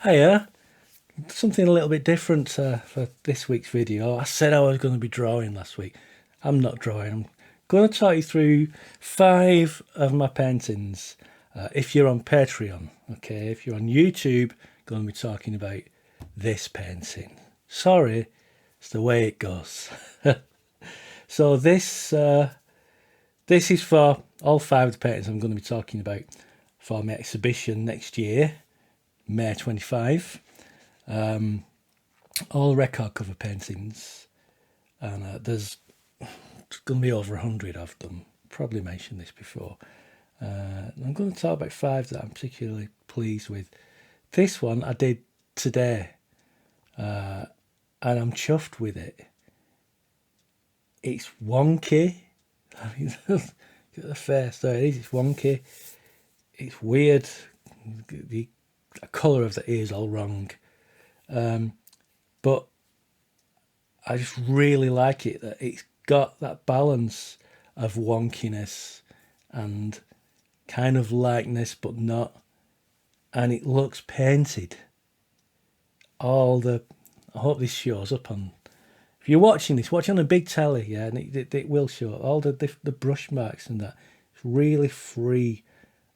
Hiya, something a little bit different for this week's video. I said I was going to be drawing last week. I'm not drawing. I'm going to talk you through 5 of my paintings. If you're on Patreon, okay. If you're on YouTube, I'm going to be talking about this painting. Sorry, it's the way it goes. So this is for all 5 of the paintings I'm going to be talking about for my exhibition next year, May 25. All record cover paintings, and there's going to be over 100 of them. Probably mentioned this before. I'm going to talk about 5 that I'm particularly pleased with. This one I did today, and I'm chuffed with it. It's wonky. I mean, look at the face. There it is. It's wonky. It's weird. The colour of the ears all wrong. But I just really like it that it's got that balance of wonkiness and kind of likeness, but not. And it looks painted. I hope this shows up on. If you're watching this, watch on a big telly, yeah, and it will show all the brush marks and that. It's really free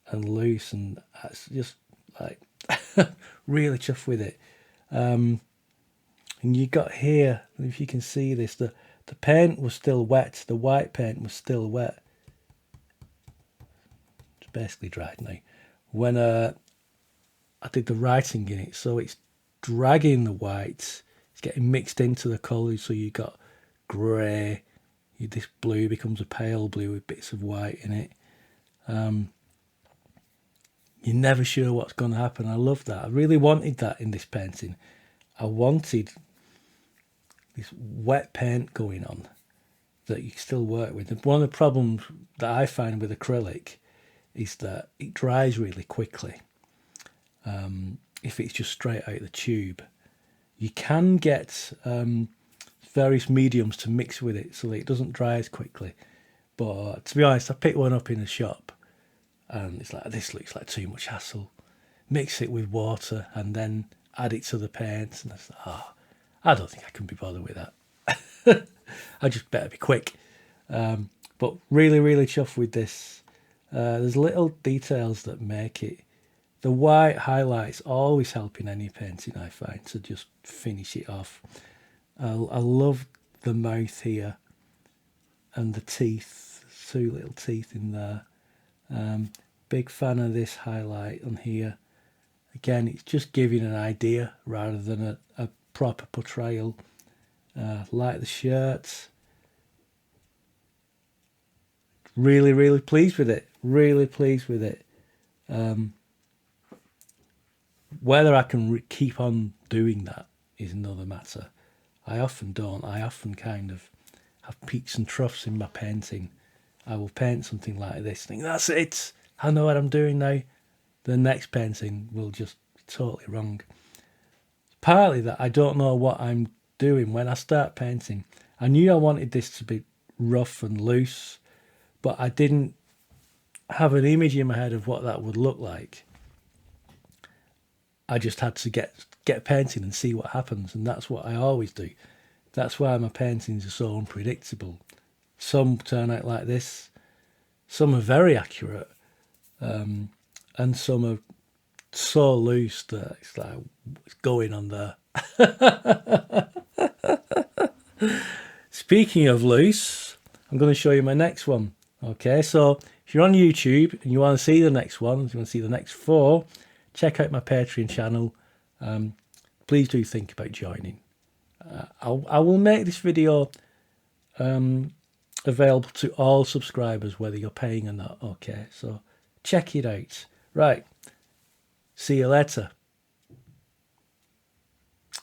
and loose, and that's just like really chuffed with it. And you got here, if you can see this, the paint was still wet. The white paint was still wet. It's basically dried now. When I did the writing in it, so it's dragging the white. It's getting mixed into the colours, so you got grey. This blue becomes a pale blue with bits of white in it. You're never sure what's going to happen. I love that. I really wanted that in this painting. I wanted this wet paint going on that you can still work with. And one of the problems that I find with acrylic is that it dries really quickly. If it's just straight out of the tube, you can get various mediums to mix with it so that it doesn't dry as quickly. But to be honest, I picked one up in a shop and it's like, this looks like too much hassle. Mix it with water and then add it to the paint, and I was like, I don't think I can be bothered with that. I just better be quick. But really, really chuffed with this. There's little details that make it. The white highlights always help in any painting, I find, to just finish it off. I love the mouth here and the teeth, 2 little teeth in there. Big fan of this highlight on here. Again, it's just giving an idea rather than a proper portrayal. Like the shirt. Really, really pleased with it. Really pleased with it. Whether I can keep on doing that is another matter. I often don't. I often kind of have peaks and troughs in my painting. I will paint something like this, think that's it. I know what I'm doing now. The next painting will just be totally wrong. Partly that I don't know what I'm doing when I start painting. I knew I wanted this to be rough and loose, but I didn't have an image in my head of what that would look like. I just had to get painting and see what happens, and that's what I always do. That's why my paintings are so unpredictable. Some turn out like this, some are very accurate, and some are so loose that it's like, what's going on there? Speaking of loose, I'm going to show you my next one. Okay, so if you're on YouTube and you want to see the next one, if you want to see the next 4, check out my Patreon channel. Please do think about joining. I will make this video available to all subscribers, whether you're paying or not. Okay, so check it out. Right, see you later.